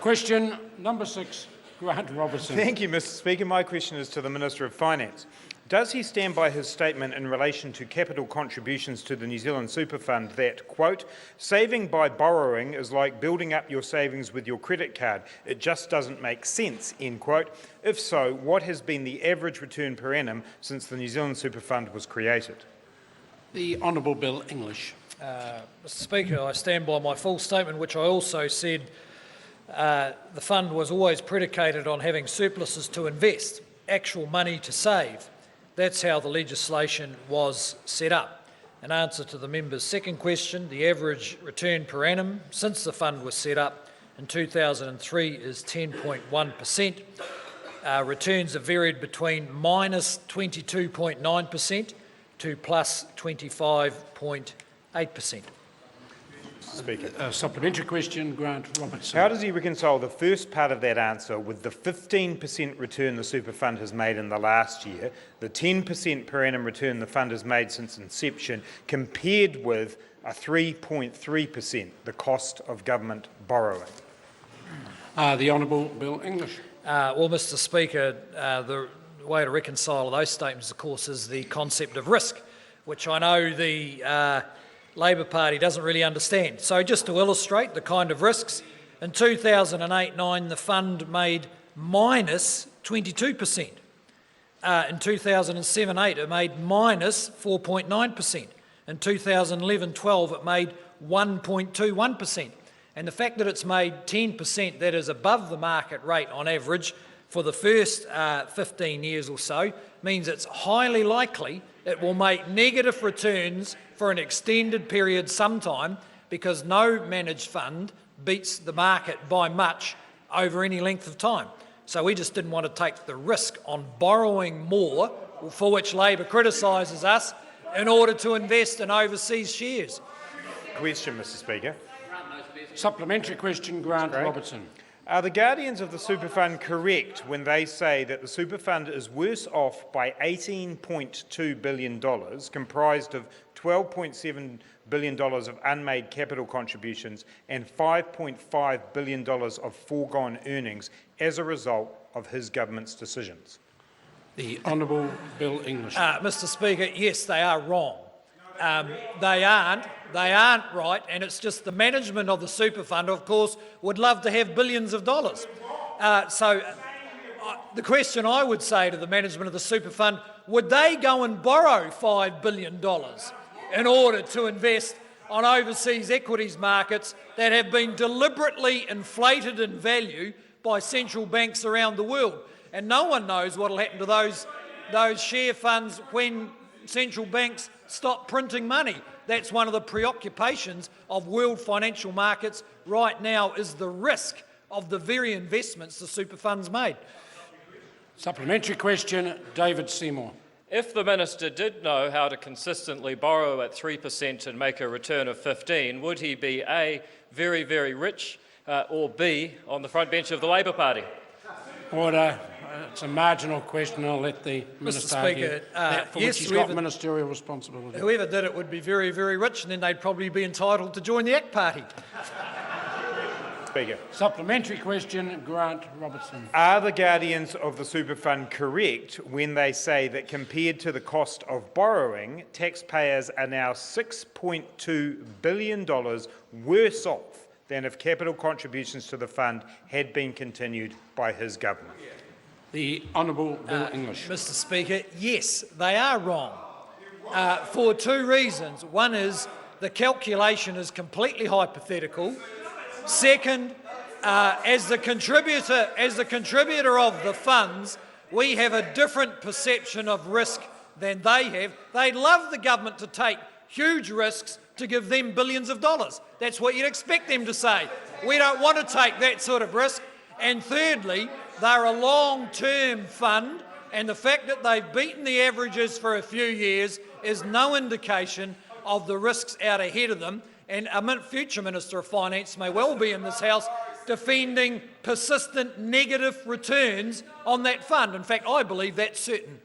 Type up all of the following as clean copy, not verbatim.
Question number 6, Grant Robertson. Thank you, Mr. Speaker. My question is to the Minister of Finance. Does he stand by his statement in relation to capital contributions to the New Zealand Super Fund that, quote, saving by borrowing is like building up your savings with your credit card. It just doesn't make sense, end quote. If so, what has been the average return per annum since the New Zealand Super Fund was created? The Honourable Bill English. Mr. Speaker, I stand by my full statement, which I also said the fund was always predicated on having surpluses to invest, actual money to save. That's how the legislation was set up. In answer to the member's second question, the average return per annum since the fund was set up in 2003 is 10.1%. Returns have varied between minus 22.9% to plus 25.8%. Speaker. Supplementary question, Grant Robertson. How does he reconcile the first part of that answer with the 15% return the Super Fund has made in the last year, the 10% per annum return the fund has made since inception, compared with a 3.3%, the cost of government borrowing? The Honourable Bill English. Well, Mr. Speaker, the way to reconcile those statements, of course, is the concept of risk, which I know the Labor Party doesn't really understand. So just to illustrate the kind of risks, in 2008-9 the fund made minus 22%. In 2007-8 it made minus 4.9%. In 2011-12 it made 1.21%. And the fact that it's made 10%, that is above the market rate on average for the first 15 years or so, means it's highly likely it will make negative returns for an extended period sometime, because no managed fund beats the market by much over any length of time. So we just didn't want to take the risk on borrowing more, for which Labor criticises us, in order to invest in overseas shares. Question, Mr. Speaker. Supplementary question, Grant Robertson. Are the guardians of the Super Fund correct when they say that the Super Fund is worse off by $18.2 billion, comprised of $12.7 billion of unmade capital contributions and $5.5 billion of foregone earnings as a result of his government's decisions? The Honourable Bill English. Mr. Speaker, yes, they are wrong. They aren't right, and it's just the management of the super fund, of course, would love to have billions of dollars. The question I would say to the management of the super fund, would they go and borrow $5 billion in order to invest on overseas equities markets that have been deliberately inflated in value by central banks around the world? And no one knows what will happen to those share funds when central banks stop printing money. That's one of the preoccupations of world financial markets right now, is the risk of the very investments the super funds made. Supplementary question, David Seymour. If the minister did know how to consistently borrow at 3% and make a return of 15%, would he be A, very, very rich, or B, on the front bench of the Labor Party? Order. It's a marginal question. I'll let the Minister argue that for which he's got ministerial responsibility. Whoever did it would be very, very rich, and then they'd probably be entitled to join the ACT Party. Speaker. Supplementary question, Grant Robertson. Are the guardians of the Super Fund correct when they say that compared to the cost of borrowing, taxpayers are now $6.2 billion worse off than if capital contributions to the fund had been continued by his government? The Honourable Bill English. Mr. Speaker, yes, they are wrong, for two reasons. One is the calculation is completely hypothetical. Second, as the contributor of the funds, we have a different perception of risk than they have. They'd love the government to take huge risks to give them billions of dollars. That's what you'd expect them to say. We don't want to take that sort of risk. And thirdly, they're a long-term fund, and the fact that they've beaten the averages for a few years is no indication of the risks out ahead of them. And a future Minister of Finance may well be in this House defending persistent negative returns on that fund. In fact, I believe that's certain.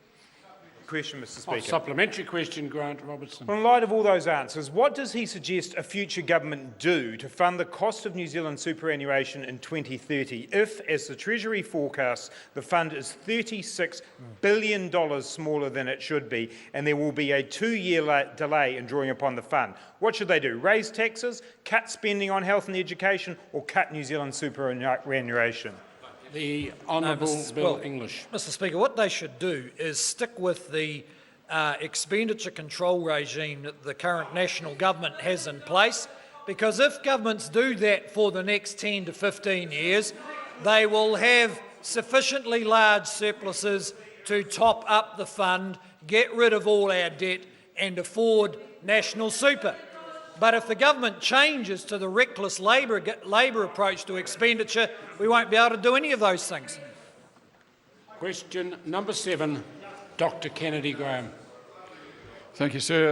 question, Mr. Oh, Speaker. supplementary question, Grant Robertson. In light of all those answers, what does he suggest a future government do to fund the cost of New Zealand superannuation in 2030 if, as the Treasury forecasts, the fund is $36 billion smaller than it should be and there will be a 2-year delay in drawing upon the fund? What should they do? Raise taxes, cut spending on health and education, or cut New Zealand superannuation? The Honourable Bill English. Mr. Speaker, what they should do is stick with the expenditure control regime that the current national government has in place, because if governments do that for the next 10 to 15 years, they will have sufficiently large surpluses to top up the fund, get rid of all our debt and afford national super. But if the government changes to the reckless Labor approach to expenditure, we won't be able to do any of those things. Question number 7, Dr. Kennedy Graham. Thank you, sir.